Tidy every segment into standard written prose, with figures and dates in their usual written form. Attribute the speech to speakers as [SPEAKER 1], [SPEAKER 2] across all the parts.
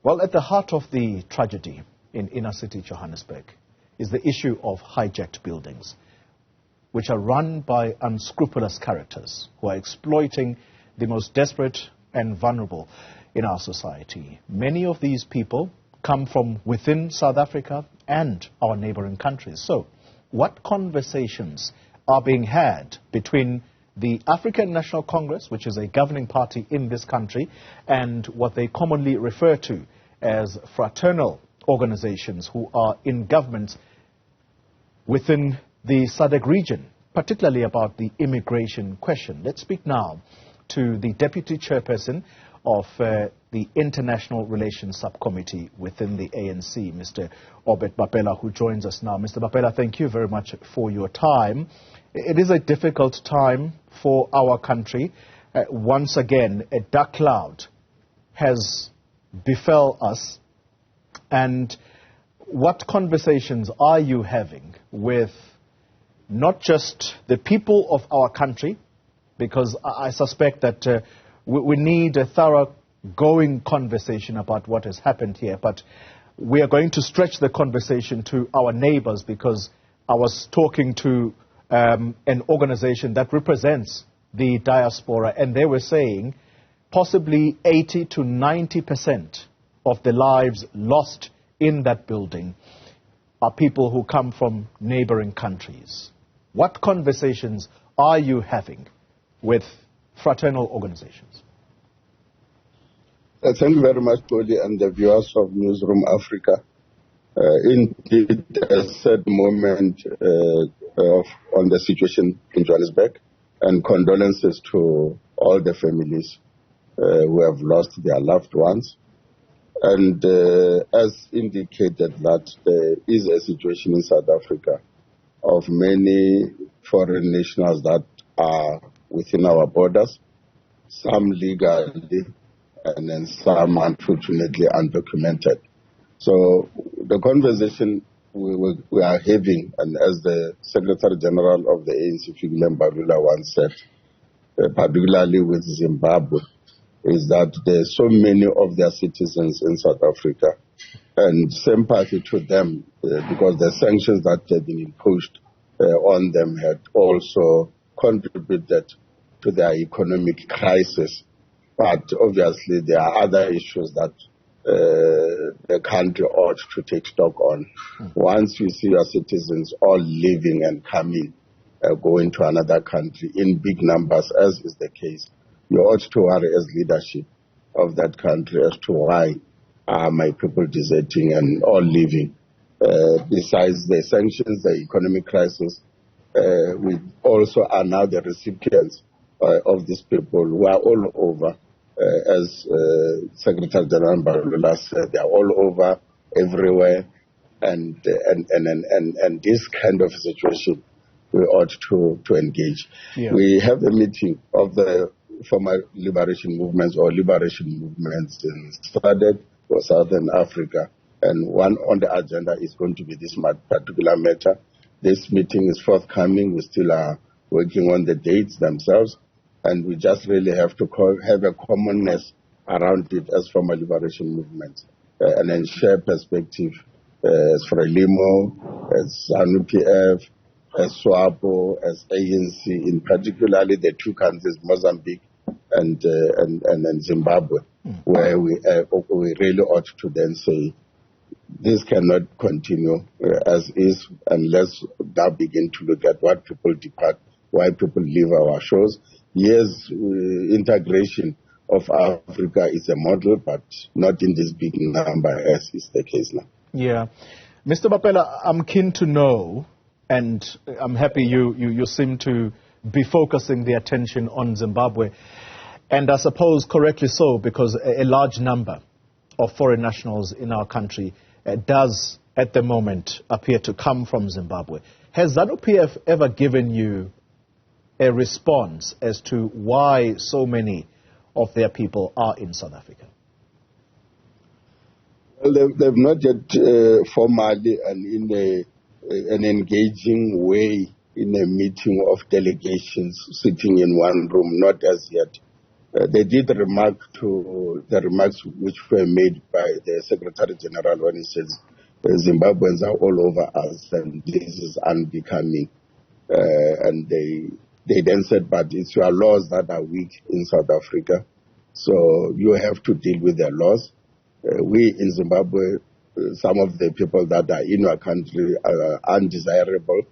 [SPEAKER 1] Well, at the heart of the tragedy in inner city Johannesburg is the issue of hijacked buildings, which are run by unscrupulous characters who are exploiting the most desperate and vulnerable in our society. Many of these people come from within South Africa and our neighbouring countries. So, what conversations are being had between the African National Congress, which is a governing party in this country, and what they commonly refer to as fraternal organizations who are in government within the SADC region, particularly about the immigration question? Let's speak now to the Deputy Chairperson of the International Relations Subcommittee within the ANC, Mr. Obed Bapela, who joins us now. Mr. Bapela, thank you very much for your time. It is a difficult time for our country. Once again, a dark cloud has befell us. And what conversations are you having with not just the people of our country, because I suspect that we need a thorough-going conversation about what has happened here, but we are going to stretch the conversation to our neighbors, because I was talking to an organization that represents the diaspora, and they were saying possibly 80 to 90% of the lives lost in that building are people who come from neighboring countries. What conversations are you having with fraternal organizations?
[SPEAKER 2] Thank you very much, Polly, and the viewers of Newzroom Afrika. Indeed, a sad moment on the situation in Johannesburg, and condolences to all the families who have lost their loved ones. And as indicated, that there is a situation in South Africa of many foreign nationals that are within our borders, some legally, and then some unfortunately undocumented. So the conversation we are having, and as the Secretary General of the ANC, Bapela, once said, particularly with Zimbabwe, is that there's so many of their citizens in South Africa, and sympathy to them because the sanctions that have been imposed on them had also contributed to their economic crisis. But obviously there are other issues that the country ought to take stock on. Once you see your citizens all leaving and coming, going to another country in big numbers, as is the case, you ought to worry as leadership of that country as to why are my people deserting and all leaving. Besides the sanctions, the economic crisis, we also are now the recipients of these people who are all over. As Secretary General Bapela said, they are all over, everywhere, and this kind of situation we ought to engage. Yeah. We have a meeting of the former liberation movements or liberation movements in SADC or Southern Africa, and one on the agenda is going to be this particular matter. This meeting is forthcoming. We still are working on the dates themselves, and we just really have to have a commonness around it as former liberation movements, and then share perspective as Frelimo, as ZANU-PF, as SWAPO, as ANC, in particularly the two countries, Mozambique and Zimbabwe, where we really ought to then say, this cannot continue as is, and let's now begin to look at what people depart, why people leave our shores. Yes, integration of Africa is a model, but not in this big number as is the case now.
[SPEAKER 1] Yeah. Mr. Bapela, I'm keen to know, and I'm happy you seem to be focusing the attention on Zimbabwe, and I suppose correctly so, because a large number of foreign nationals in our country does at the moment appear to come from Zimbabwe. Has ZANU-PF ever given you a response as to why so many of their people are in South Africa?
[SPEAKER 2] Well, they've not yet formally and in an engaging way in a meeting of delegations sitting in one room, not as yet. They did remark to the remarks which were made by the Secretary General when he says Zimbabweans are all over us and this is unbecoming. And they then said, but it's your laws that are weak in South Africa, so you have to deal with the laws. We in Zimbabwe, some of the people that are in our country are undesirable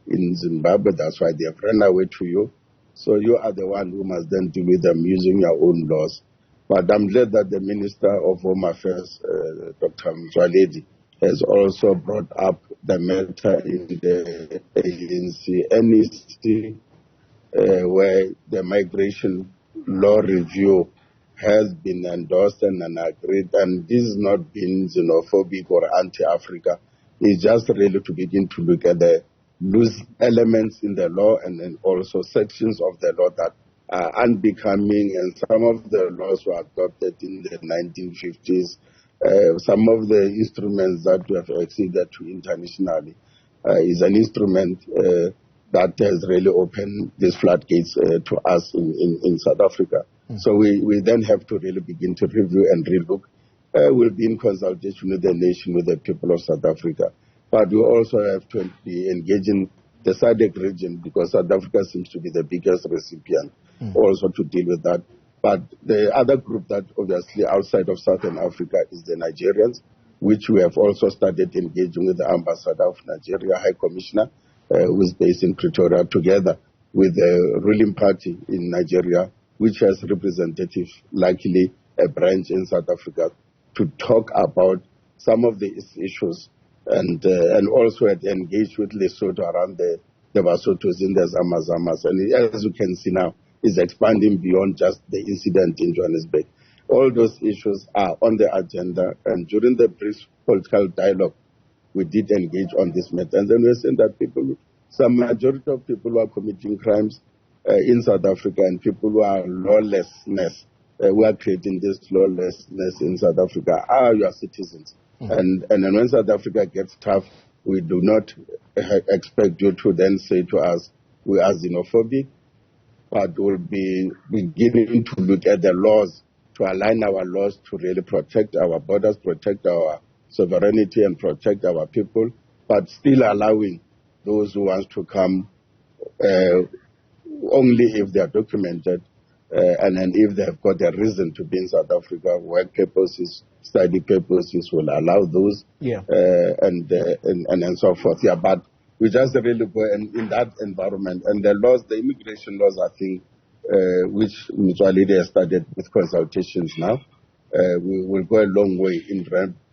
[SPEAKER 2] in Zimbabwe. That's why they have run away to you. So you are the one who must then deal with them using your own laws. But I'm glad that the Minister of Home Affairs, Dr. Mzwaledi, has also brought up the matter in the ANC NEC, where the migration law review has been endorsed and agreed, and this is not being xenophobic or anti-Africa. It's just really to begin to look at the loose elements in the law and then also sections of the law that are unbecoming, and some of the laws were adopted in the 1950s. Some of the instruments that we have acceded to internationally is an instrument that has really opened these floodgates to us in South Africa. So we then have to really begin to review and relook. We'll be in consultation with the nation, with the people of South Africa. But we also have to be engaging the SADC region, because South Africa seems to be the biggest recipient also to deal with that. But the other group that obviously outside of Southern Africa is the Nigerians, which we have also started engaging with the ambassador of Nigeria, High Commissioner, who is based in Pretoria, together with the ruling party in Nigeria, which has representatives, luckily a branch in South Africa, to talk about some of these issues, and also had engaged with Lesotho around the Basotos in the Zamazamas. And as you can see now, is expanding beyond just the incident in Johannesburg. All those issues are on the agenda, and during the brief political dialogue, we did engage on this matter. And then we're saying that some majority of people who are committing crimes in South Africa and people who are lawlessness, who are creating this lawlessness in South Africa, are your citizens. And when South Africa gets tough, we do not expect you to then say to us, we are xenophobic, but we'll be beginning to look at the laws, to align our laws to really protect our borders, protect our sovereignty and protect our people, but still allowing those who want to come only if they are documented, and then if they have got a reason to be in South Africa, work purposes, study purposes, will allow those, and so forth. Yeah, but we just really go in that environment, and the laws, the immigration laws, I think, which Mzwaledi has started with consultations now, we will go a long way in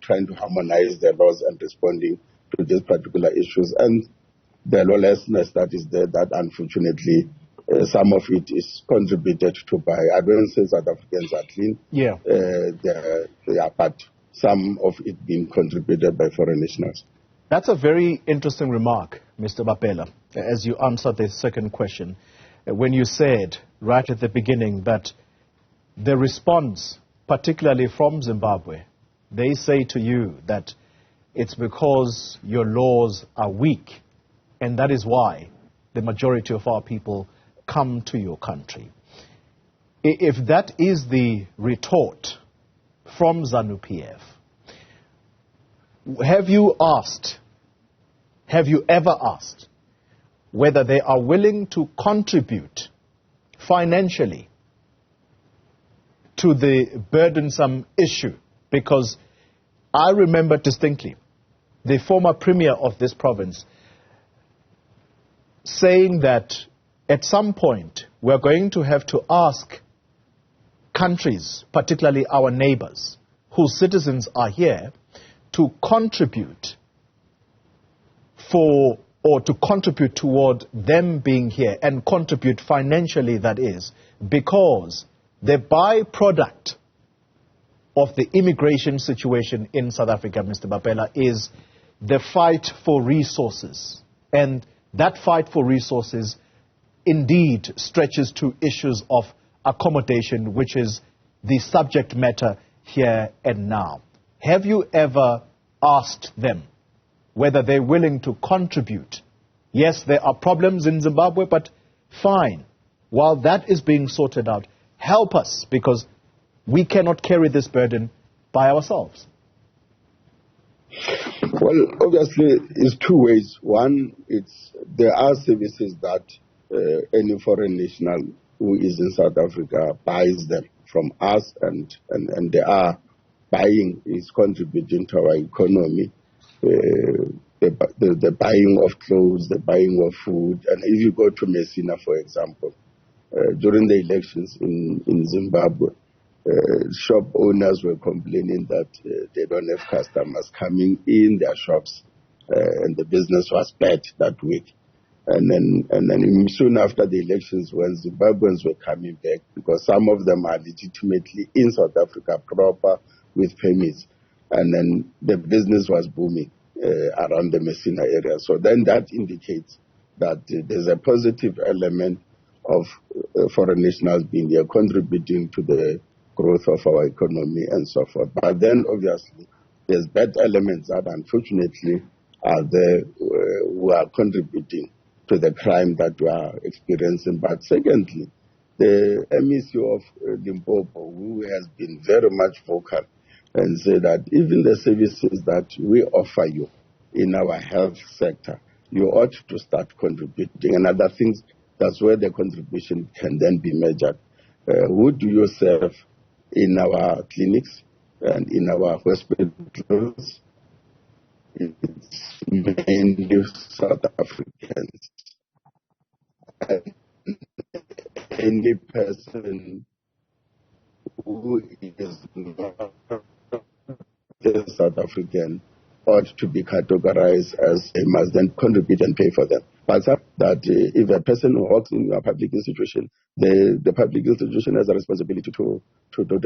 [SPEAKER 2] trying to harmonize the laws and responding to these particular issues. And the lawlessness that is there, that unfortunately some of it is contributed to by, I don't say South Africans are clean, but some of it being contributed by foreign nationals.
[SPEAKER 1] That's a very interesting remark, Mr. Bapela, as you answered the second question, when you said right at the beginning that the response, particularly from Zimbabwe, they say to you that it's because your laws are weak, and that is why the majority of our people come to your country. If that is the retort from ZANU-PF, have you ever asked whether they are willing to contribute financially to the burdensome issue? Because I remember distinctly the former premier of this province saying that at some point we're going to have to ask countries, particularly our neighbors, whose citizens are here, to contribute to contribute toward them being here, and contribute financially, that is, because the byproduct of the immigration situation in South Africa, Mr. Bapela, is the fight for resources. And that fight for resources indeed stretches to issues of accommodation, which is the subject matter here and now. Have you ever asked them whether they're willing to contribute? Yes, there are problems in Zimbabwe, but fine. While that is being sorted out, help us, because we cannot carry this burden by ourselves?
[SPEAKER 2] Well, obviously, it's two ways. One, there are services that any foreign national who is in South Africa buys them from us, and they are buying, is contributing to our economy. The buying of clothes, the buying of food. And if you go to Messina, for example, during the elections in Zimbabwe, shop owners were complaining that they don't have customers coming in their shops, and the business was bad that week. And then soon after the elections, when Zimbabweans were coming back, because some of them are legitimately in South Africa proper with permits, and then the business was booming around the Messina area. So then that indicates that there's a positive element of foreign nationals being there, contributing to the growth of our economy and so forth. But then, obviously, there's bad elements that, unfortunately, are there who are contributing to the crime that we are experiencing. But secondly, the MEC of Limpopo, who has been very much vocal and say that even the services that we offer you in our health sector, you ought to start contributing. And other things, that's where the contribution can then be measured. Who do you serve in our clinics and in our hospitals? It's mainly South Africans. And any person who is not South African ought to be categorized as they must then contribute and pay for them. But that if a person works in a public institution, the public institution has a responsibility to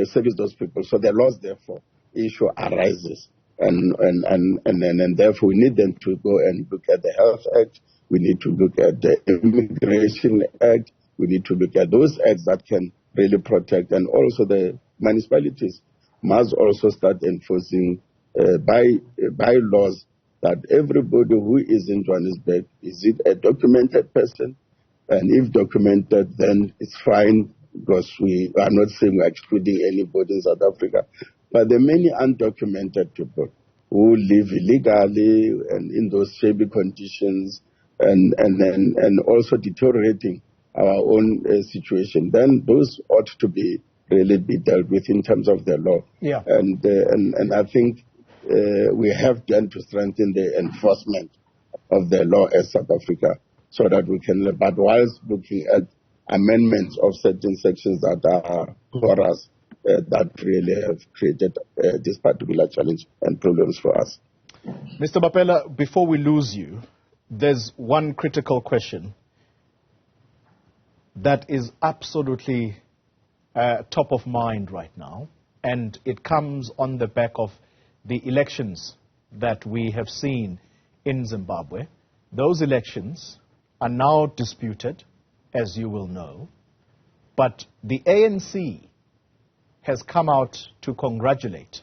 [SPEAKER 2] service those people. So the laws, therefore, issue arises. And therefore we need them to go and look at the Health Act. We need to look at the Immigration Act. We need to look at those acts that can really protect. And also the municipalities must also start enforcing by laws that everybody who is in Johannesburg, is it a documented person? And if documented, then it's fine, because we are not saying we're excluding anybody in South Africa. But the many undocumented people who live illegally and in those shabby conditions and also deteriorating our own situation, then those ought to be really be dealt with in terms of the law.
[SPEAKER 1] Yeah.
[SPEAKER 2] And I think we have done to strengthen the enforcement of the law as South Africa, so that we can, but whilst looking at amendments of certain sections that are for us, that really have created this particular challenge and problems for us.
[SPEAKER 1] Mr. Bapela, before we lose you, there's one critical question that is absolutely top of mind right now, and it comes on the back of the elections that we have seen in Zimbabwe. Those elections are now disputed, as you will know, but the ANC has come out to congratulate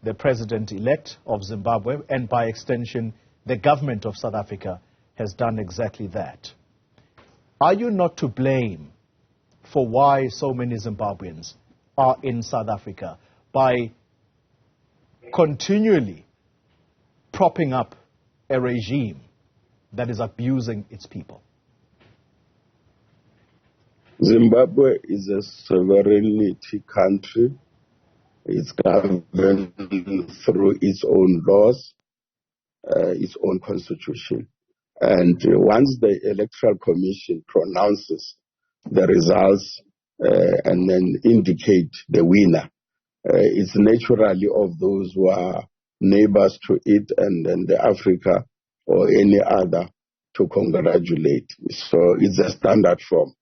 [SPEAKER 1] the president-elect of Zimbabwe, and by extension, the government of South Africa has done exactly that. Are you not to blame for why so many Zimbabweans are in South Africa by continually propping up a regime that is abusing its people?
[SPEAKER 2] Zimbabwe is a sovereignty country. It's governed through its own laws, its own constitution. And once the Electoral Commission pronounces the results and then indicate the winner, it's naturally of those who are neighbors to it and then the Africa or any other to congratulate. So it's a standard form.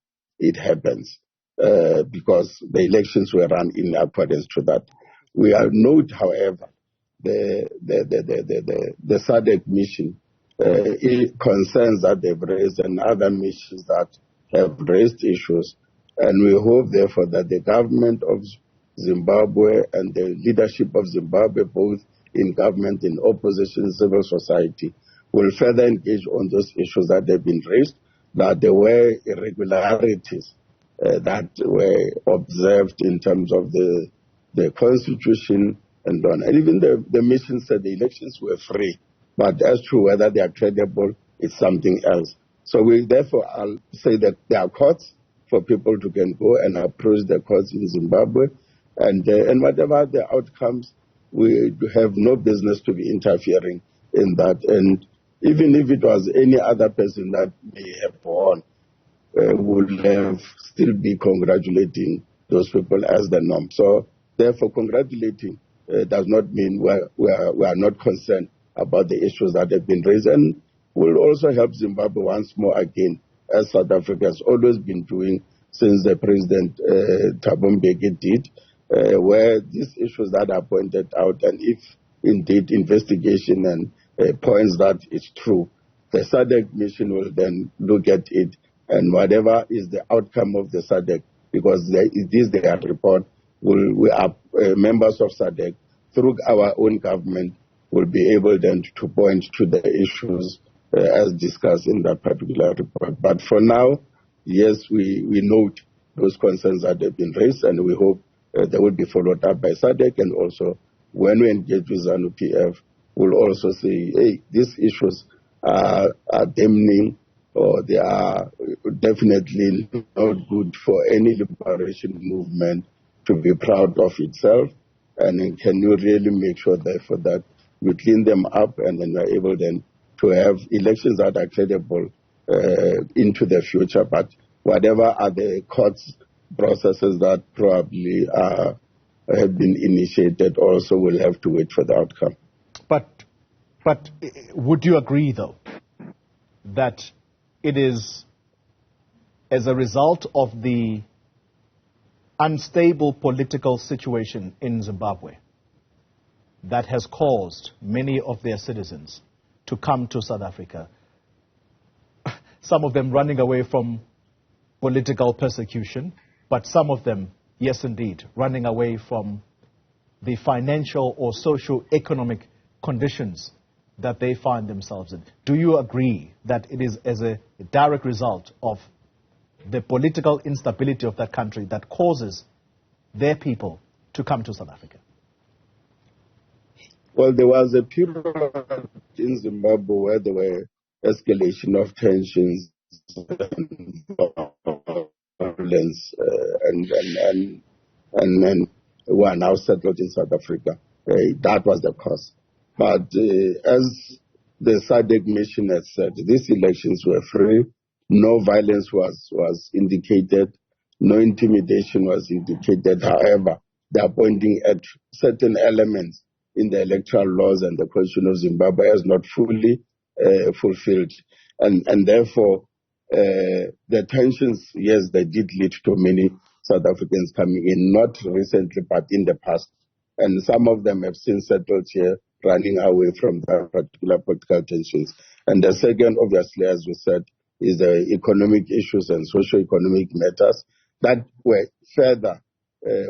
[SPEAKER 2] It happens because the elections were run in accordance to that. We are note, however, the SADC mission concerns that they've raised and other missions that have raised issues, and we hope therefore that the government of Zimbabwe and the leadership of Zimbabwe, both in government, in opposition, civil society, will further engage on those issues that have been raised, that there were irregularities that were observed in terms of the constitution and on. And even the mission said the elections were free, but as to whether they are credible, it's something else. So we therefore I'll say that there are courts for people to can go and approach the courts in Zimbabwe, and whatever the outcomes, we have no business to be interfering in that. And even if it was any other person that may have won, would have still be congratulating those people as the norm. So therefore, congratulating does not mean we are not concerned about the issues that have been raised, and will also help Zimbabwe once more again, as South Africa has always been doing since the President Thabo Mbeki did, where these issues that are pointed out, and if indeed investigation and points that it's true, the SADC mission will then look at it, and whatever is the outcome of the SADC, because it is their report, we are members of SADC, through our own government, will be able then to point to the issues as discussed in that particular report. But for now, yes, we note those concerns that have been raised, and we hope they will be followed up by SADC, and also when we engage with ZANU-PF, we'll also say, hey, these issues are damning, or they are definitely not good for any liberation movement to be proud of itself. And can you really make sure therefore that we clean them up, and then we're able then to have elections that are credible into the future. But whatever are the courts processes that probably have been initiated, also will have to wait for the outcome.
[SPEAKER 1] But would you agree, though, that it is as a result of the unstable political situation in Zimbabwe that has caused many of their citizens to come to South Africa, some of them running away from political persecution, but some of them, yes indeed, running away from the financial or socio-economic conditions that they find themselves in? Do you agree that it is as a direct result of the political instability of that country that causes their people to come to South Africa?
[SPEAKER 2] Well, there was a period in Zimbabwe where there were escalation of tensions and violence, and who are now settled in South Africa. That was the cause. But as the SADC mission has said, these elections were free. No violence was indicated. No intimidation was indicated. However, they are pointing at certain elements in the electoral laws and the Constitution of Zimbabwe as not fully fulfilled. And therefore, the tensions, yes, they did lead to many South Africans coming in, not recently, but in the past. And some of them have since settled here, running away from that particular political tensions. And the second, obviously, as we said, is the economic issues and socio-economic matters that were further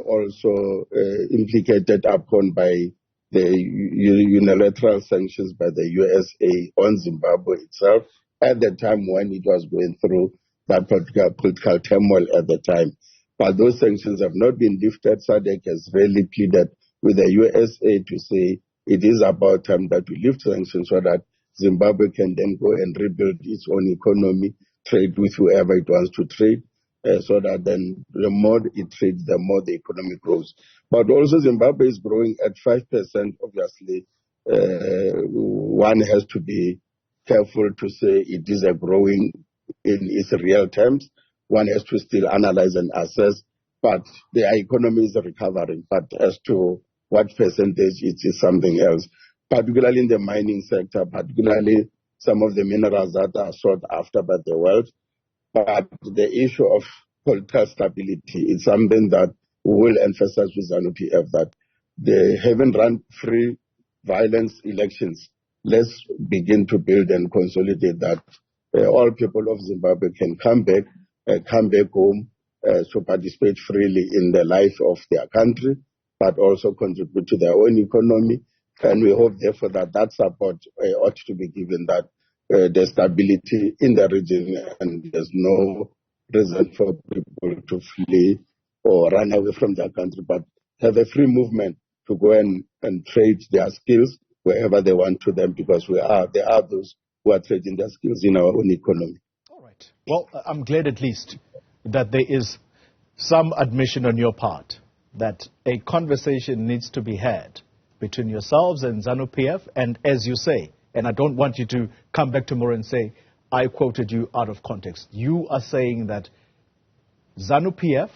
[SPEAKER 2] also implicated upon by the unilateral sanctions by the USA on Zimbabwe itself at the time when it was going through that particular political turmoil at the time. But those sanctions have not been lifted. SADC has really pleaded with the USA to say it is about time that we lift sanctions so that Zimbabwe can then go and rebuild its own economy, trade with whoever it wants to trade, so that then the more it trades, the more the economy grows. But also Zimbabwe is growing at 5%. Obviously, one has to be careful to say it is a growing in its real terms. One has to still analyze and assess, but the economy is recovering. But as to what percentage, it is something else, particularly in the mining sector, particularly some of the minerals that are sought after by the world. But the issue of political stability is something that we will emphasize with ZANU-PF, that they haven't run free violence elections. Let's begin to build and consolidate that all people of Zimbabwe can come back home to participate freely in the life of their country, but also contribute to their own economy. And we hope, therefore, that support ought to be given, that the stability in the region, and there's no reason for people to flee or run away from their country, but have a free movement to go and trade their skills wherever they want to them, because there are those who are trading their skills in our own economy.
[SPEAKER 1] All right. Well, I'm glad at least that there is some admission on your part that a conversation needs to be had between yourselves and ZANU-PF, and as you say, and I don't want you to come back tomorrow and say, I quoted you out of context. You are saying that ZANU-PF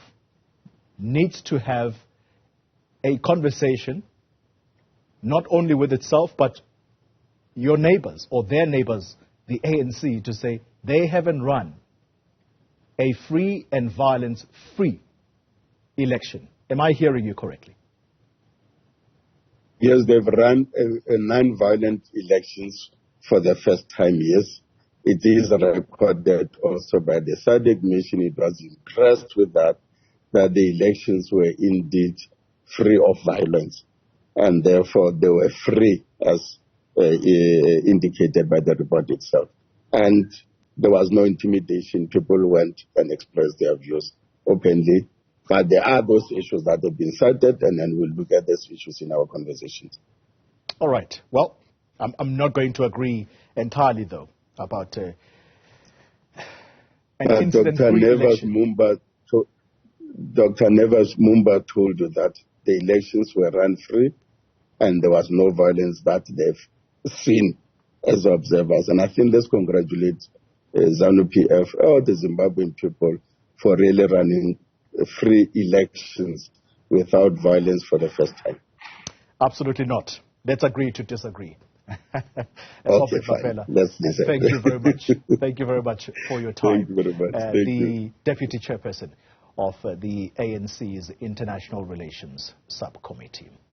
[SPEAKER 1] needs to have a conversation, not only with itself, but your neighbors or their neighbors, the ANC, to say they haven't run a free and violence-free election. Am I hearing you correctly?
[SPEAKER 2] Yes, they've run a non-violent elections for the first time, yes. It is recorded also by the SADC mission. It was impressed with that the elections were indeed free of violence, and therefore they were free as indicated by the report itself. And there was no intimidation. People went and expressed their views openly. But there are those issues that have been cited, and then we'll look at those issues in our conversations.
[SPEAKER 1] All right. Well, I'm not going to agree entirely, though, about an incident-free election.
[SPEAKER 2] Dr. Nevers Mumba told you that the elections were run free and there was no violence that they've seen as observers. And I think let's congratulate ZANU-PF or the Zimbabwean people for really running free elections without violence for the first time.
[SPEAKER 1] Absolutely not. Let's agree to disagree.
[SPEAKER 2] Okay, fine. Let's disagree.
[SPEAKER 1] Thank you very much. Thank you very much for your time.
[SPEAKER 2] Thank you very much.
[SPEAKER 1] The Deputy Chairperson of the ANC's International Relations Subcommittee.